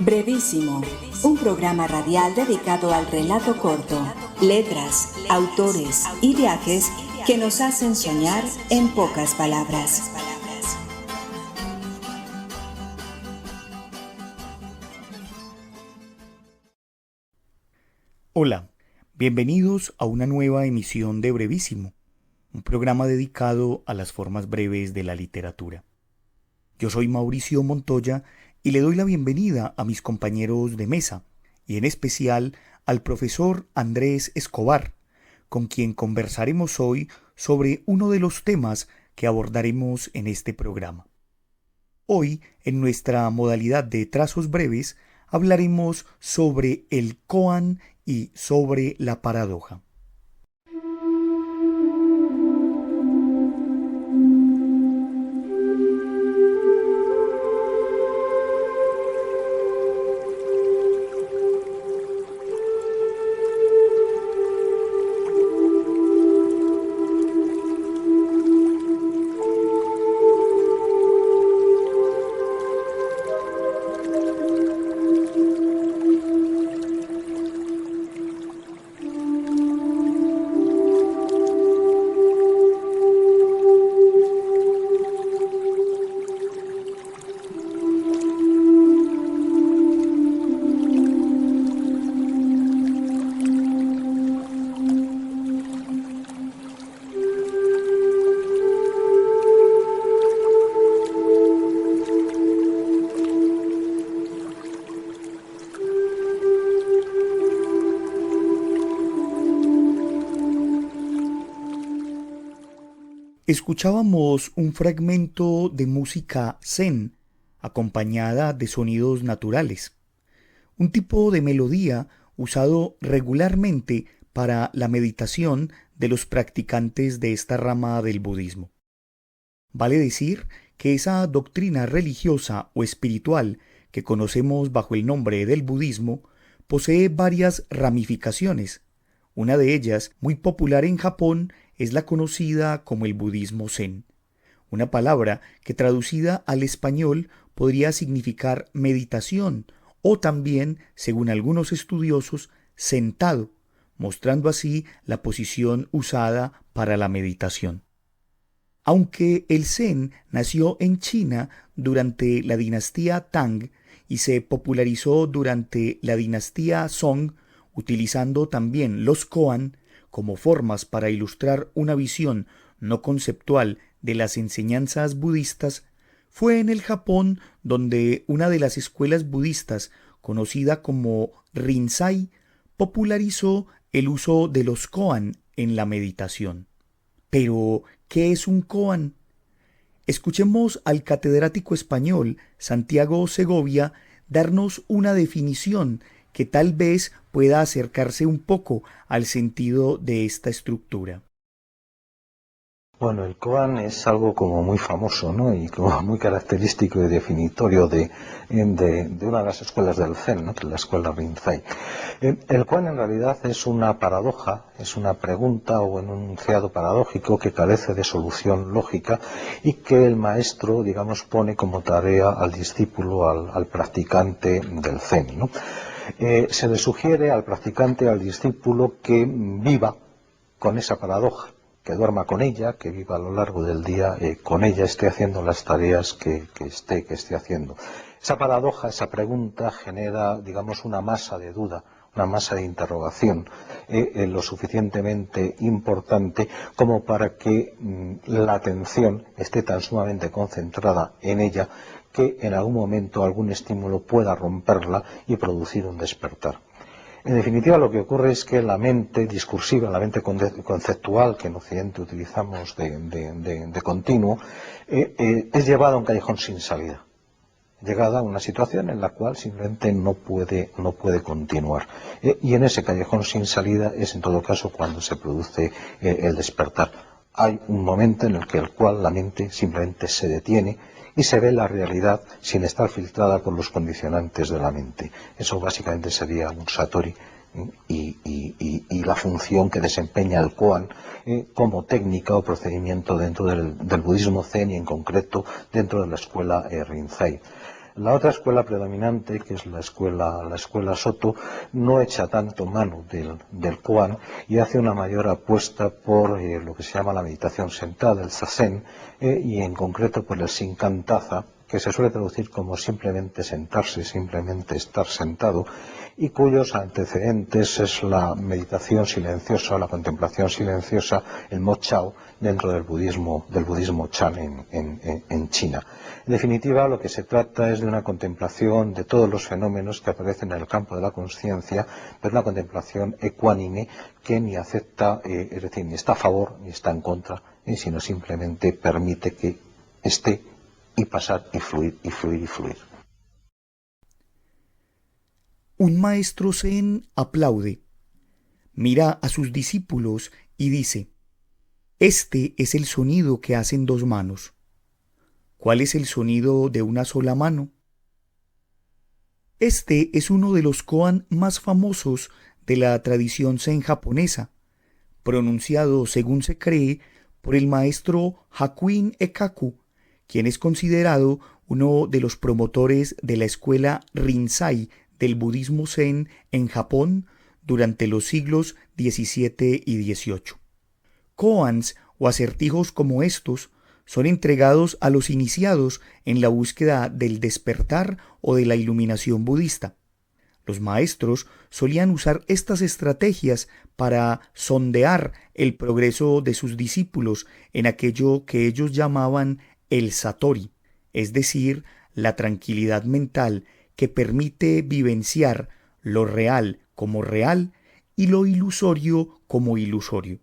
Brevísimo, un programa radial dedicado al relato corto, letras, autores y viajes que nos hacen soñar en pocas palabras. Hola, bienvenidos a una nueva emisión de Brevísimo, un programa dedicado a las formas breves de la literatura. Yo soy Mauricio Montoya y le doy la bienvenida a mis compañeros de mesa, y en especial al profesor Andrés Escobar, con quien conversaremos hoy sobre uno de los temas que abordaremos en este programa. Hoy, en nuestra modalidad de trazos breves, hablaremos sobre el koan y sobre la paradoja. Escuchábamos un fragmento de música zen, acompañada de sonidos naturales, un tipo de melodía usado regularmente para la meditación de los practicantes de esta rama del budismo. Vale decir que esa doctrina religiosa o espiritual que conocemos bajo el nombre del budismo posee varias ramificaciones. Una de ellas, muy popular en Japón, es la conocida como el budismo zen, una palabra que traducida al español podría significar meditación o también, según algunos estudiosos, sentado, mostrando así la posición usada para la meditación. Aunque el zen nació en China durante la dinastía Tang y se popularizó durante la dinastía Song, utilizando también los koan como formas para ilustrar una visión no conceptual de las enseñanzas budistas, fue en el Japón donde una de las escuelas budistas, conocida como Rinzai, popularizó el uso de los koan en la meditación. Pero, ¿qué es un koan? Escuchemos al catedrático español Santiago Segovia darnos una definición que tal vez pueda acercarse un poco al sentido de esta estructura. Bueno, el koan es algo como muy famoso, ¿no? Y como muy característico y definitorio de una de las escuelas del Zen, ¿no? Que es la escuela Rinzai. El koan en realidad es una paradoja, es una pregunta o un enunciado paradójico que carece de solución lógica y que el maestro, digamos, pone como tarea al discípulo, al practicante del Zen, ¿no? Se le sugiere al practicante, al discípulo, que viva con esa paradoja, que duerma con ella, que viva a lo largo del día con ella, esté haciendo las tareas que esté haciendo. Esa paradoja, esa pregunta genera, digamos, una masa de duda, una masa de interrogación lo suficientemente importante como para que la atención esté tan sumamente concentrada en ella que en algún momento algún estímulo pueda romperla y producir un despertar. En definitiva, lo que ocurre es que la mente discursiva, la mente conceptual que en Occidente utilizamos de continuo, es llevada a un callejón sin salida, llegada a una situación en la cual simplemente no puede continuar. Y en ese callejón sin salida es en todo caso cuando se produce el despertar. Hay un momento en el cual la mente simplemente se detiene y se ve la realidad sin estar filtrada por los condicionantes de la mente. Eso básicamente sería un satori y la función que desempeña el koan como técnica o procedimiento dentro del budismo zen y en concreto dentro de la escuela Rinzai. La otra escuela predominante, que es la escuela Soto, no echa tanto mano del koan y hace una mayor apuesta por lo que se llama la meditación sentada, el zazen, y en concreto por el sinkantaza, que se suele traducir como simplemente sentarse, simplemente estar sentado, y cuyos antecedentes es la meditación silenciosa, la contemplación silenciosa, el Mo Chao, dentro del budismo Chan en China. En definitiva, lo que se trata es de una contemplación de todos los fenómenos que aparecen en el campo de la conciencia, pero una contemplación ecuánime que ni acepta, es decir, ni está a favor ni está en contra, sino simplemente permite que esté y pasar y fluir y fluir y fluir. Un maestro zen aplaude, mira a sus discípulos y dice: este es el sonido que hacen dos manos. ¿Cuál es el sonido de una sola mano? Este es uno de los koan más famosos de la tradición zen japonesa, pronunciado, según se cree, por el maestro Hakuin Ekaku, quien es considerado uno de los promotores de la escuela Rinzai del budismo zen en Japón durante los siglos XVII y XVIII. Koans o acertijos como estos son entregados a los iniciados en la búsqueda del despertar o de la iluminación budista. Los maestros solían usar estas estrategias para sondear el progreso de sus discípulos en aquello que ellos llamaban el satori, es decir, la tranquilidad mental que permite vivenciar lo real como real y lo ilusorio como ilusorio.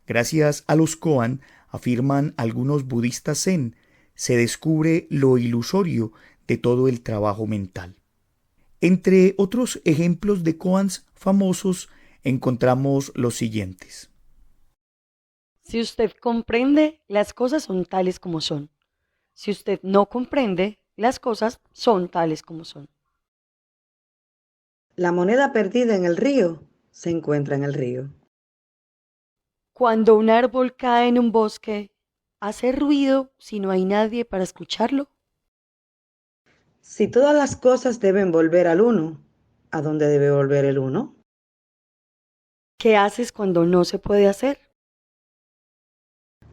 Gracias a los koan, afirman algunos budistas zen, se descubre lo ilusorio de todo el trabajo mental. Entre otros ejemplos de koans famosos encontramos los siguientes. Si usted comprende, las cosas son tales como son. Si usted no comprende, las cosas son tales como son. La moneda perdida en el río se encuentra en el río. Cuando un árbol cae en un bosque, ¿hace ruido si no hay nadie para escucharlo? Si todas las cosas deben volver al uno, ¿a dónde debe volver el uno? ¿Qué haces cuando no se puede hacer?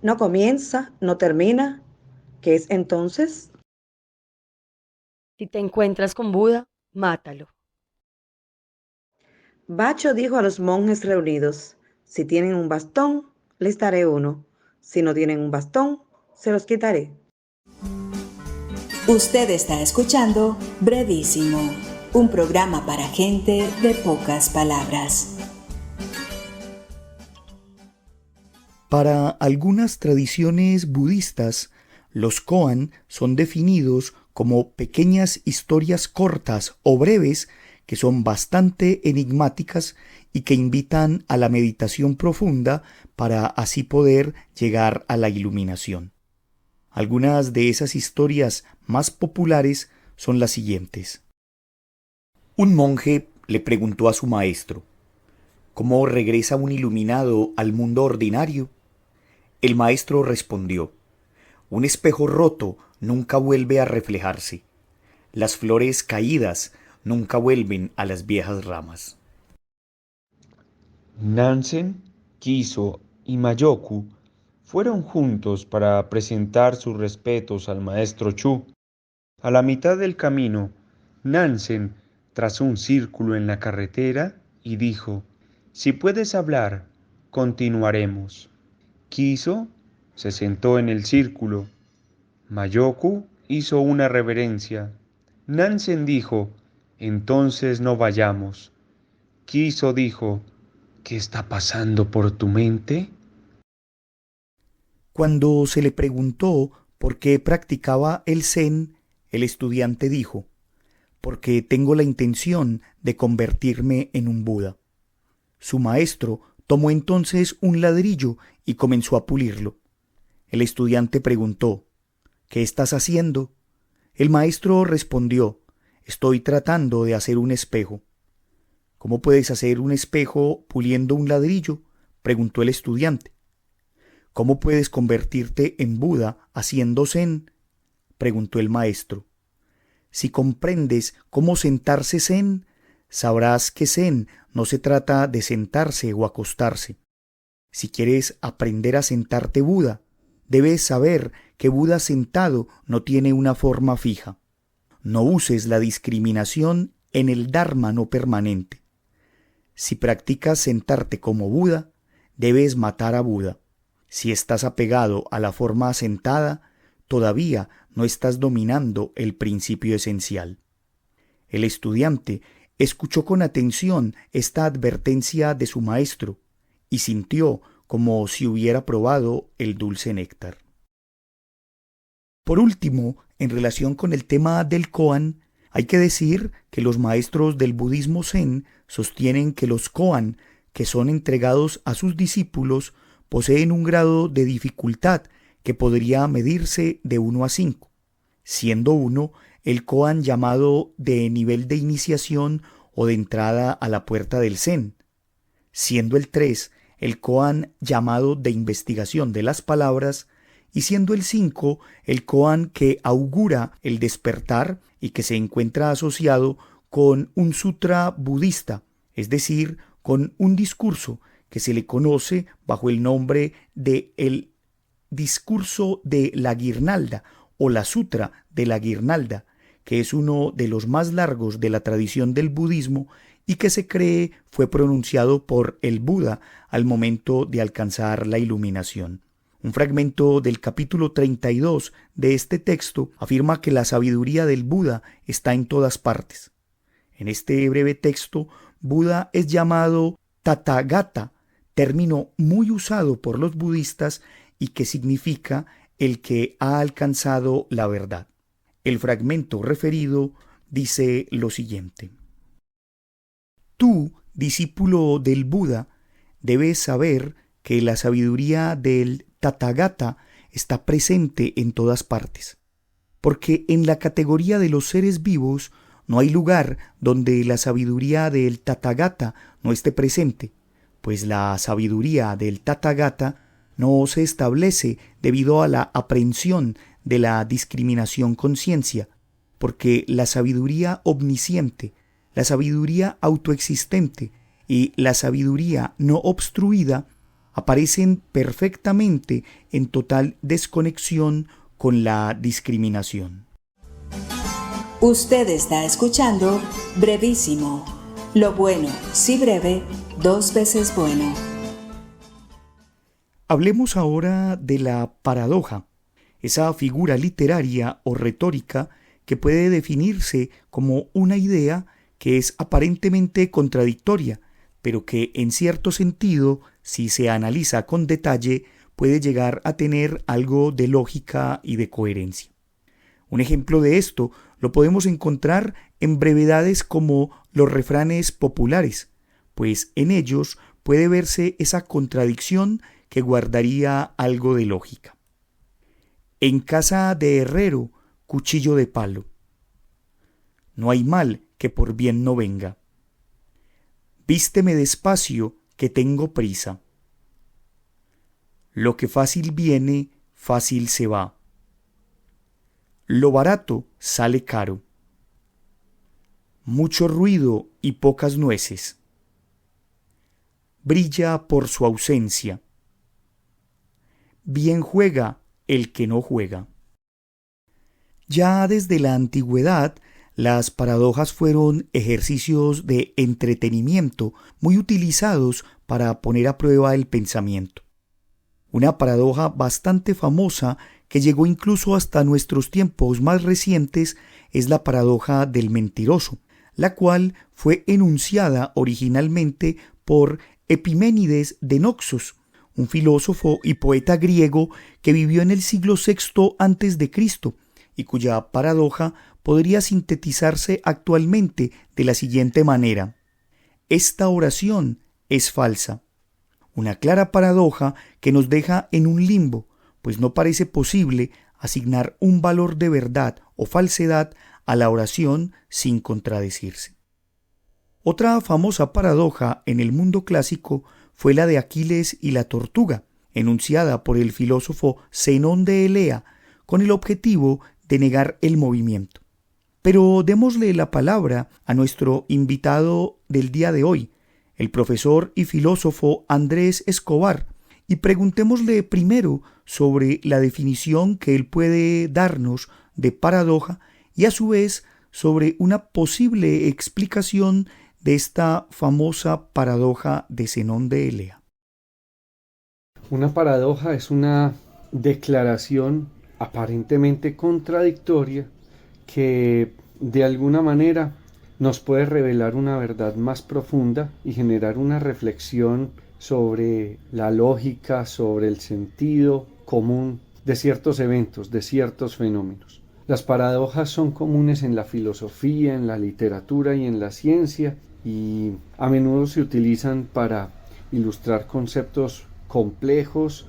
No comienza, no termina. ¿Qué es entonces? Si te encuentras con Buda, mátalo. Bacho dijo a los monjes reunidos: si tienen un bastón, les daré uno. Si no tienen un bastón, se los quitaré. Usted está escuchando Brevísimo, un programa para gente de pocas palabras. Para algunas tradiciones budistas, los koan son definidos como pequeñas historias cortas o breves que son bastante enigmáticas y que invitan a la meditación profunda para así poder llegar a la iluminación. Algunas de esas historias más populares son las siguientes. Un monje le preguntó a su maestro: ¿cómo regresa un iluminado al mundo ordinario? El maestro respondió: un espejo roto nunca vuelve a reflejarse. Las flores caídas nunca vuelven a las viejas ramas. Nansen, Kiso y Mayoku fueron juntos para presentar sus respetos al maestro Chu. A la mitad del camino, Nansen trazó un círculo en la carretera y dijo: si puedes hablar, continuaremos. Kiso se sentó en el círculo. Mayoku hizo una reverencia. Nansen dijo: entonces no vayamos. Kiso dijo: ¿qué está pasando por tu mente? Cuando se le preguntó por qué practicaba el zen, el estudiante dijo: porque tengo la intención de convertirme en un Buda. Su maestro tomó entonces un ladrillo y comenzó a pulirlo. El estudiante preguntó: ¿qué estás haciendo? El maestro respondió: estoy tratando de hacer un espejo. ¿Cómo puedes hacer un espejo puliendo un ladrillo?, preguntó el estudiante. ¿Cómo puedes convertirte en Buda haciendo zen?, preguntó el maestro. Si comprendes cómo sentarse zen, sabrás que zen no se trata de sentarse o acostarse. Si quieres aprender a sentarte Buda, debes saber que Buda sentado no tiene una forma fija. No uses la discriminación en el Dharma no permanente. Si practicas sentarte como Buda, debes matar a Buda. Si estás apegado a la forma sentada, todavía no estás dominando el principio esencial. El estudiante escuchó con atención esta advertencia de su maestro y sintió como si hubiera probado el dulce néctar. Por último, en relación con el tema del koan, hay que decir que los maestros del budismo zen sostienen que los koan, que son entregados a sus discípulos, poseen un grado de dificultad que podría medirse de 1 a 5, siendo 1 el koan llamado de nivel de iniciación o de entrada a la puerta del zen, siendo el 3 el koan llamado de investigación de las palabras, y siendo el 5 el koan que augura el despertar y que se encuentra asociado con un sutra budista, es decir, con un discurso que se le conoce bajo el nombre de el discurso de la guirnalda o la sutra de la guirnalda, que es uno de los más largos de la tradición del budismo y que se cree fue pronunciado por el Buda al momento de alcanzar la iluminación. Un fragmento del capítulo 32 de este texto afirma que la sabiduría del Buda está en todas partes. En este breve texto, Buda es llamado Tathagata, término muy usado por los budistas y que significa el que ha alcanzado la verdad. El fragmento referido dice lo siguiente: Tú, discípulo del Buda, debes saber que la sabiduría del Tathagata está presente en todas partes, porque en la categoría de los seres vivos no hay lugar donde la sabiduría del Tathagata no esté presente, pues la sabiduría del Tathagata no se establece debido a la aprehensión de la discriminación conciencia, porque la sabiduría omnisciente, la sabiduría autoexistente y la sabiduría no obstruida aparecen perfectamente en total desconexión con la discriminación. Usted está escuchando Brevísimo. Lo bueno, si breve, 2 veces bueno. Hablemos ahora de la paradoja, esa figura literaria o retórica que puede definirse como una idea que es aparentemente contradictoria, pero que en cierto sentido, si se analiza con detalle, puede llegar a tener algo de lógica y de coherencia. Un ejemplo de esto lo podemos encontrar en brevedades como los refranes populares, pues en ellos puede verse esa contradicción que guardaría algo de lógica. En casa de herrero, cuchillo de palo. No hay mal que por bien no venga. Vísteme despacio, que tengo prisa. Lo que fácil viene, fácil se va. Lo barato sale caro. Mucho ruido y pocas nueces. Brilla por su ausencia. Bien juega el que no juega. Ya desde la antigüedad, las paradojas fueron ejercicios de entretenimiento muy utilizados para poner a prueba el pensamiento. Una paradoja bastante famosa que llegó incluso hasta nuestros tiempos más recientes es la paradoja del mentiroso, la cual fue enunciada originalmente por Epiménides de Noxos, un filósofo y poeta griego que vivió en el siglo VI a.C. y cuya paradoja podría sintetizarse actualmente de la siguiente manera: esta oración es falsa. Una clara paradoja que nos deja en un limbo, pues no parece posible asignar un valor de verdad o falsedad a la oración sin contradecirse. Otra famosa paradoja en el mundo clásico fue la de Aquiles y la tortuga, enunciada por el filósofo Zenón de Elea, con el objetivo de negar el movimiento. Pero démosle la palabra a nuestro invitado del día de hoy, el profesor y filósofo Andrés Escobar, y preguntémosle primero sobre la definición que él puede darnos de paradoja y a su vez sobre una posible explicación de esta famosa paradoja de Zenón de Elea. Una paradoja es una declaración aparentemente contradictoria que de alguna manera nos puede revelar una verdad más profunda y generar una reflexión sobre la lógica, sobre el sentido común de ciertos eventos, de ciertos fenómenos. Las paradojas son comunes en la filosofía, en la literatura y en la ciencia, y a menudo se utilizan para ilustrar conceptos complejos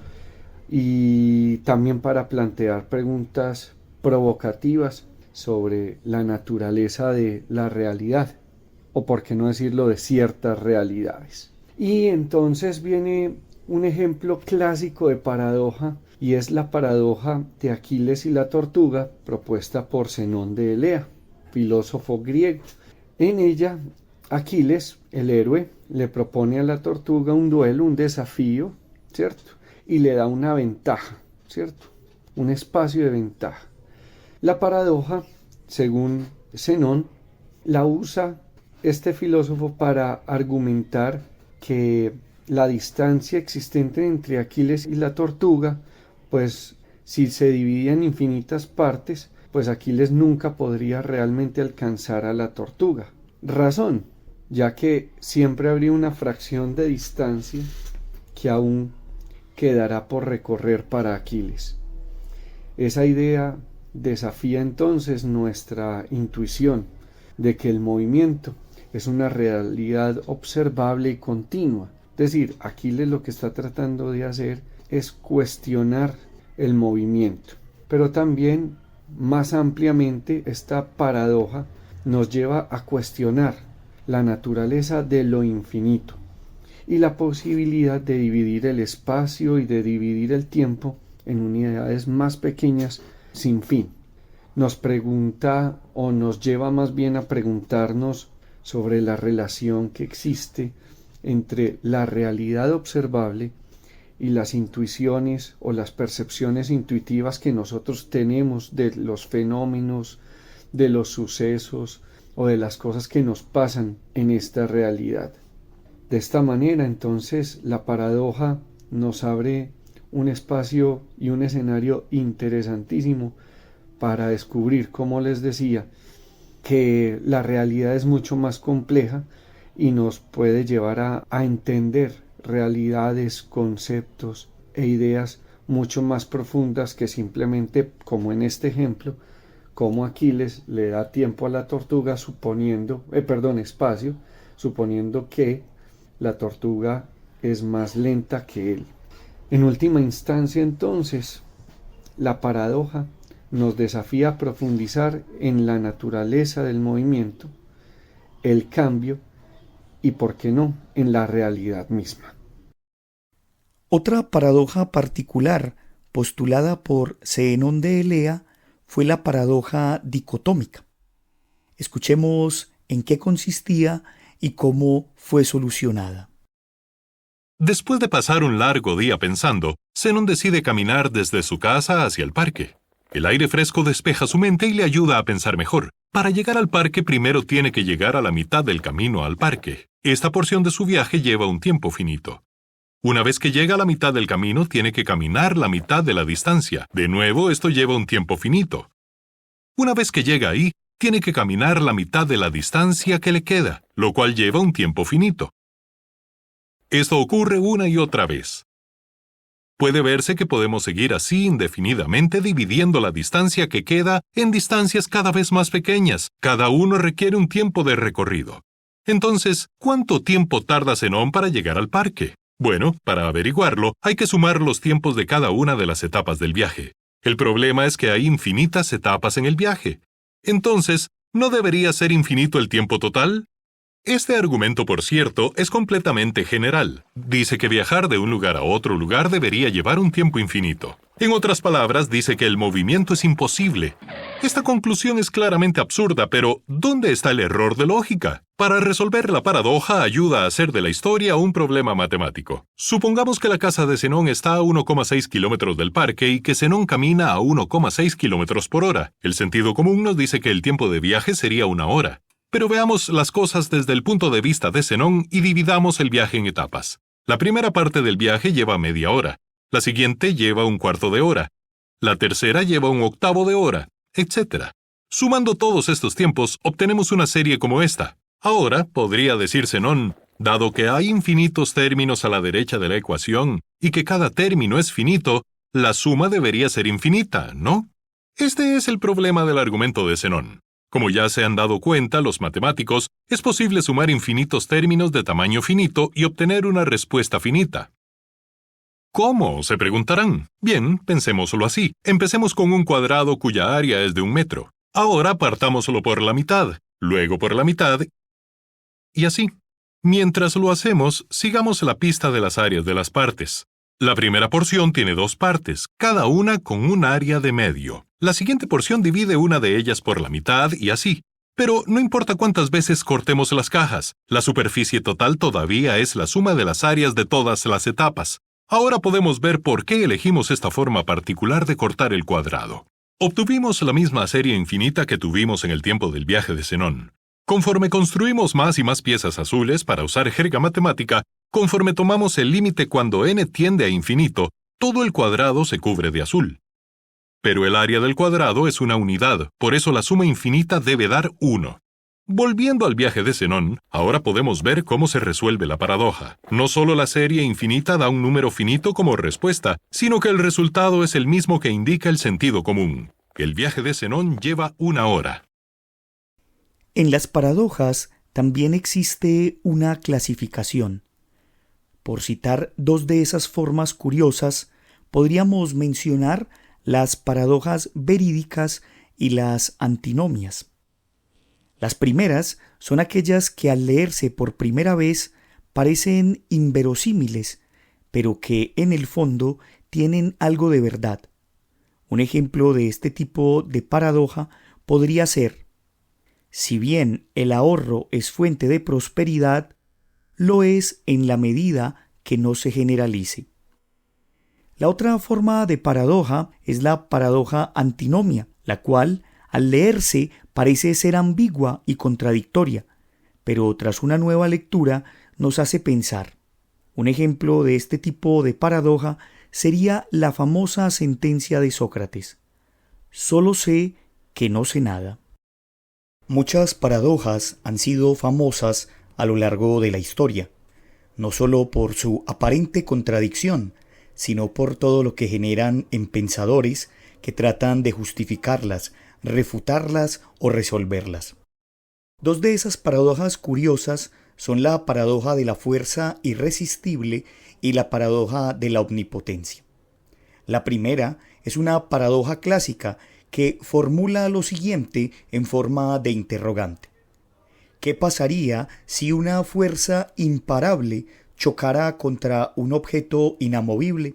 y también para plantear preguntas provocativas sobre la naturaleza de la realidad, o por qué no decirlo, de ciertas realidades. Y entonces viene un ejemplo clásico de paradoja, y es la paradoja de Aquiles y la tortuga, propuesta por Zenón de Elea, filósofo griego. En ella, Aquiles, el héroe, le propone a la tortuga un duelo, un desafío, ¿cierto? Y le da una ventaja, ¿cierto? Un espacio de ventaja. La paradoja, según Zenón, la usa este filósofo para argumentar que la distancia existente entre Aquiles y la tortuga, pues si se dividía en infinitas partes, pues Aquiles nunca podría realmente alcanzar a la tortuga. Razón, ya que siempre habría una fracción de distancia que aún quedará por recorrer para Aquiles. Esa idea desafía entonces nuestra intuición de que el movimiento es una realidad observable y continua. Es decir, Aquiles lo que está tratando de hacer es cuestionar el movimiento. Pero también, más ampliamente, esta paradoja nos lleva a cuestionar la naturaleza de lo infinito y la posibilidad de dividir el espacio y de dividir el tiempo en unidades más pequeñas sin fin. Nos pregunta, o nos lleva más bien a preguntarnos sobre la relación que existe entre la realidad observable y las intuiciones o las percepciones intuitivas que nosotros tenemos de los fenómenos, de los sucesos o de las cosas que nos pasan en esta realidad. De esta manera, entonces, la paradoja nos abre un espacio y un escenario interesantísimo para descubrir, como les decía, que la realidad es mucho más compleja y nos puede llevar a entender realidades, conceptos e ideas mucho más profundas que simplemente, como en este ejemplo, como Aquiles le da tiempo a la tortuga espacio, suponiendo que la tortuga es más lenta que él. En última instancia, entonces, la paradoja nos desafía a profundizar en la naturaleza del movimiento, el cambio y, por qué no, en la realidad misma. Otra paradoja particular postulada por Zenón de Elea fue la paradoja dicotómica. Escuchemos en qué consistía y cómo fue solucionada. Después de pasar un largo día pensando, Zenón decide caminar desde su casa hacia el parque. El aire fresco despeja su mente y le ayuda a pensar mejor. Para llegar al parque primero tiene que llegar a la mitad del camino al parque. Esta porción de su viaje lleva un tiempo finito. Una vez que llega a la mitad del camino, tiene que caminar la mitad de la distancia. De nuevo, esto lleva un tiempo finito. Una vez que llega ahí, tiene que caminar la mitad de la distancia que le queda, lo cual lleva un tiempo finito. Esto ocurre una y otra vez. Puede verse que podemos seguir así indefinidamente dividiendo la distancia que queda en distancias cada vez más pequeñas. Cada uno requiere un tiempo de recorrido. Entonces, ¿cuánto tiempo tarda Zenón para llegar al parque? Bueno, para averiguarlo, hay que sumar los tiempos de cada una de las etapas del viaje. El problema es que hay infinitas etapas en el viaje. Entonces, ¿no debería ser infinito el tiempo total? Este argumento, por cierto, es completamente general. Dice que viajar de un lugar a otro lugar debería llevar un tiempo infinito. En otras palabras, dice que el movimiento es imposible. Esta conclusión es claramente absurda, pero ¿dónde está el error de lógica? Para resolver la paradoja ayuda a hacer de la historia un problema matemático. Supongamos que la casa de Zenón está a 1,6 kilómetros del parque y que Zenón camina a 1,6 kilómetros por hora. El sentido común nos dice que el tiempo de viaje sería 1 hora. Pero veamos las cosas desde el punto de vista de Zenón y dividamos el viaje en etapas. La primera parte del viaje lleva media hora, la siguiente lleva un cuarto de hora, la tercera lleva un octavo de hora, etc. Sumando todos estos tiempos, obtenemos una serie como esta. Ahora, podría decir Zenón, dado que hay infinitos términos a la derecha de la ecuación y que cada término es finito, la suma debería ser infinita, ¿no? Este es el problema del argumento de Zenón. Como ya se han dado cuenta los matemáticos, es posible sumar infinitos términos de tamaño finito y obtener una respuesta finita. ¿Cómo?, se preguntarán. Bien, pensémoslo así. Empecemos con un cuadrado cuya área es de 1 metro. Ahora partámoslo por la mitad, luego por la mitad, y así. Mientras lo hacemos, sigamos la pista de las áreas de las partes. La primera porción tiene 2 partes, cada una con un área de medio. La siguiente porción divide una de ellas por la mitad y así. Pero no importa cuántas veces cortemos las cajas, la superficie total todavía es la suma de las áreas de todas las etapas. Ahora podemos ver por qué elegimos esta forma particular de cortar el cuadrado. Obtuvimos la misma serie infinita que tuvimos en el tiempo del viaje de Zenón. Conforme construimos más y más piezas azules para usar jerga matemática, conforme tomamos el límite cuando n tiende a infinito, todo el cuadrado se cubre de azul. Pero el área del cuadrado es una unidad, por eso la suma infinita debe dar 1. Volviendo al viaje de Zenón, ahora podemos ver cómo se resuelve la paradoja. No solo la serie infinita da un número finito como respuesta, sino que el resultado es el mismo que indica el sentido común. El viaje de Zenón lleva 1 hora. En las paradojas también existe una clasificación. Por citar 2 de esas formas curiosas, podríamos mencionar las paradojas verídicas y las antinomias. Las primeras son aquellas que al leerse por primera vez parecen inverosímiles, pero que en el fondo tienen algo de verdad. Un ejemplo de este tipo de paradoja podría ser: si bien el ahorro es fuente de prosperidad, lo es en la medida que no se generalice. La otra forma de paradoja es la paradoja antinomia, la cual, al leerse, parece ser ambigua y contradictoria, pero tras una nueva lectura nos hace pensar. Un ejemplo de este tipo de paradoja sería la famosa sentencia de Sócrates: solo sé que no sé nada. Muchas paradojas han sido famosas a lo largo de la historia, no solo por su aparente contradicción, sino por todo lo que generan en pensadores que tratan de justificarlas, refutarlas o resolverlas. 2 de esas paradojas curiosas son la paradoja de la fuerza irresistible y la paradoja de la omnipotencia. La primera es una paradoja clásica que formula lo siguiente en forma de interrogante: ¿qué pasaría si una fuerza imparable chocara contra un objeto inamovible?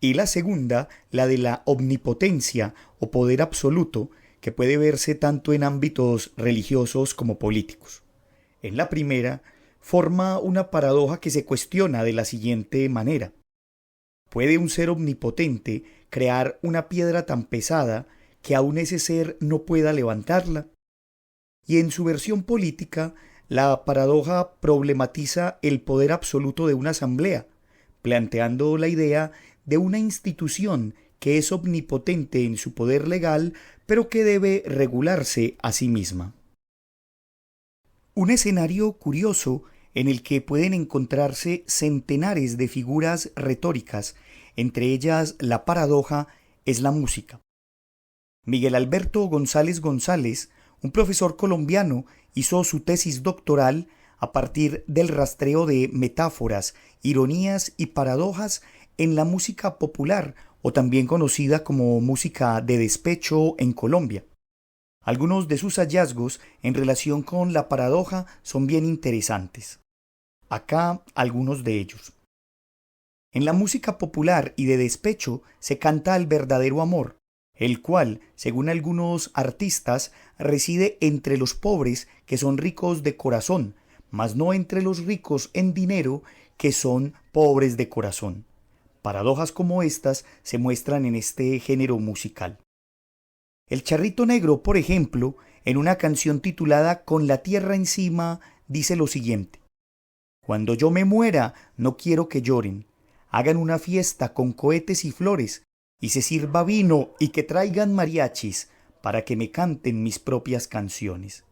Y la segunda, la de la omnipotencia o poder absoluto, que puede verse tanto en ámbitos religiosos como políticos. En la primera, forma una paradoja que se cuestiona de la siguiente manera: ¿puede un ser omnipotente crear una piedra tan pesada que aún ese ser no pueda levantarla? Y en su versión política, la paradoja problematiza el poder absoluto de una asamblea, planteando la idea de una institución que es omnipotente en su poder legal, pero que debe regularse a sí misma. Un escenario curioso en el que pueden encontrarse centenares de figuras retóricas, entre ellas la paradoja, es la música. Miguel Alberto González González, un profesor colombiano, hizo su tesis doctoral a partir del rastreo de metáforas, ironías y paradojas en la música popular, o también conocida como música de despecho en Colombia. Algunos de sus hallazgos en relación con la paradoja son bien interesantes. Acá algunos de ellos. En la música popular y de despecho se canta al verdadero amor, el cual, según algunos artistas, reside entre los pobres que son ricos de corazón, mas no entre los ricos en dinero que son pobres de corazón. Paradojas como estas se muestran en este género musical. El Charrito Negro, por ejemplo, en una canción titulada Con la tierra encima, dice lo siguiente: Cuando yo me muera, no quiero que lloren, hagan una fiesta con cohetes y flores, y se sirva vino y que traigan mariachis, para que me canten mis propias canciones.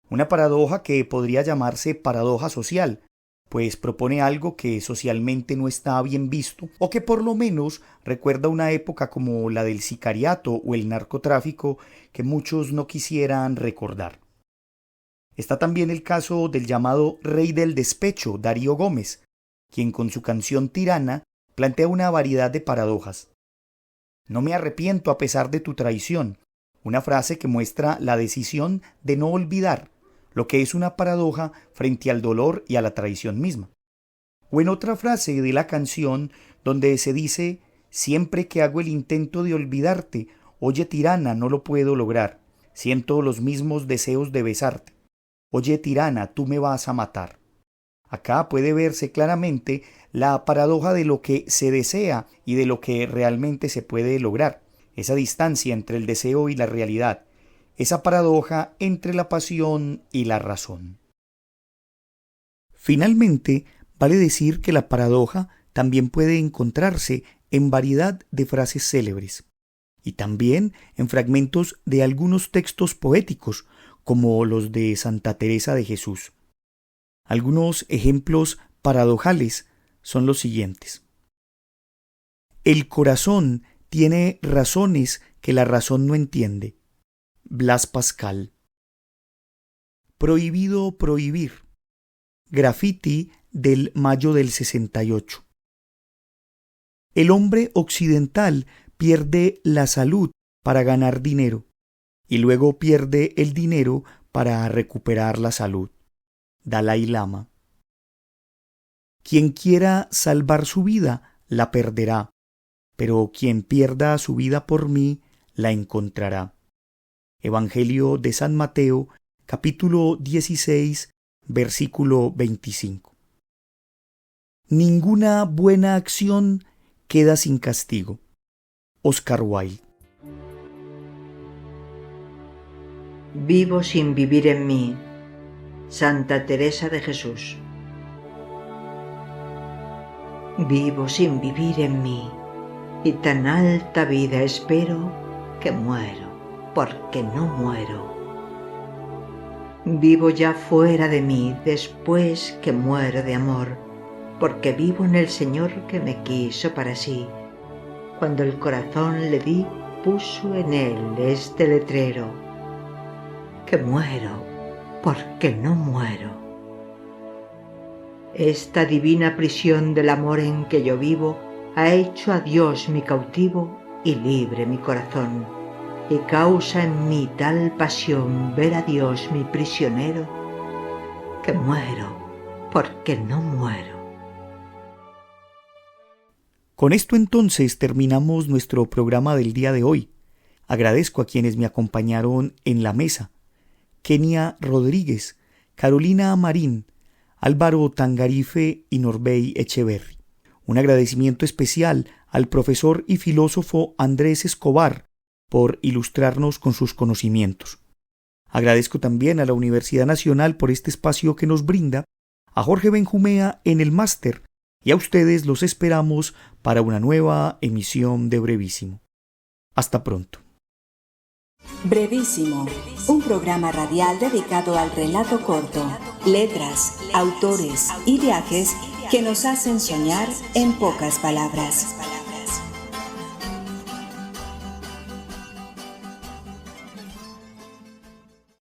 Una paradoja que podría llamarse paradoja social, pues propone algo que socialmente no está bien visto, o que por lo menos recuerda una época como la del sicariato o el narcotráfico que muchos no quisieran recordar. Está también el caso del llamado Rey del Despecho, Darío Gómez, quien con su canción Tirana plantea una variedad de paradojas. No me arrepiento a pesar de tu traición, una frase que muestra la decisión de no olvidar, lo que es una paradoja frente al dolor y a la traición misma. O en otra frase de la canción donde se dice: siempre que hago el intento de olvidarte, oye tirana, no lo puedo lograr, siento los mismos deseos de besarte. Oye tirana, tú me vas a matar. Acá puede verse claramente la paradoja de lo que se desea y de lo que realmente se puede lograr, esa distancia entre el deseo y la realidad, esa paradoja entre la pasión y la razón. Finalmente, vale decir que la paradoja también puede encontrarse en variedad de frases célebres, y también en fragmentos de algunos textos poéticos, como los de Santa Teresa de Jesús. Algunos ejemplos paradojales son los siguientes. El corazón tiene razones que la razón no entiende. Blas Pascal. Prohibido prohibir. Graffiti del mayo del 68. El hombre occidental pierde la salud para ganar dinero y luego pierde el dinero para recuperar la salud. Dalai Lama. Quien quiera salvar su vida la perderá, pero quien pierda su vida por mí la encontrará. Evangelio de San Mateo, capítulo 16, versículo 25. Ninguna buena acción queda sin castigo. Oscar Wilde. Vivo sin vivir en mí. Santa Teresa de Jesús. Vivo sin vivir en mí, y tan alta vida espero que muero, porque no muero. Vivo ya fuera de mí después que muero de amor, porque vivo en el Señor que me quiso para sí. Cuando el corazón le di, puso en él este letrero: que muero, porque no muero. Esta divina prisión del amor en que yo vivo ha hecho a Dios mi cautivo y libre mi corazón, y causa en mí tal pasión ver a Dios mi prisionero, que muero, porque no muero. Con esto entonces terminamos nuestro programa del día de hoy. Agradezco a quienes me acompañaron en la mesa: Kenia Rodríguez, Carolina Marín, Álvaro Tangarife y Norbey Echeverry. Un agradecimiento especial al profesor y filósofo Andrés Escobar por ilustrarnos con sus conocimientos. Agradezco también a la Universidad Nacional por este espacio que nos brinda, a Jorge Benjumea en el máster, y a ustedes los esperamos para una nueva emisión de Brevísimo. Hasta pronto. Brevísimo, un programa radial dedicado al relato corto, letras, autores y viajes que nos hacen soñar en pocas palabras.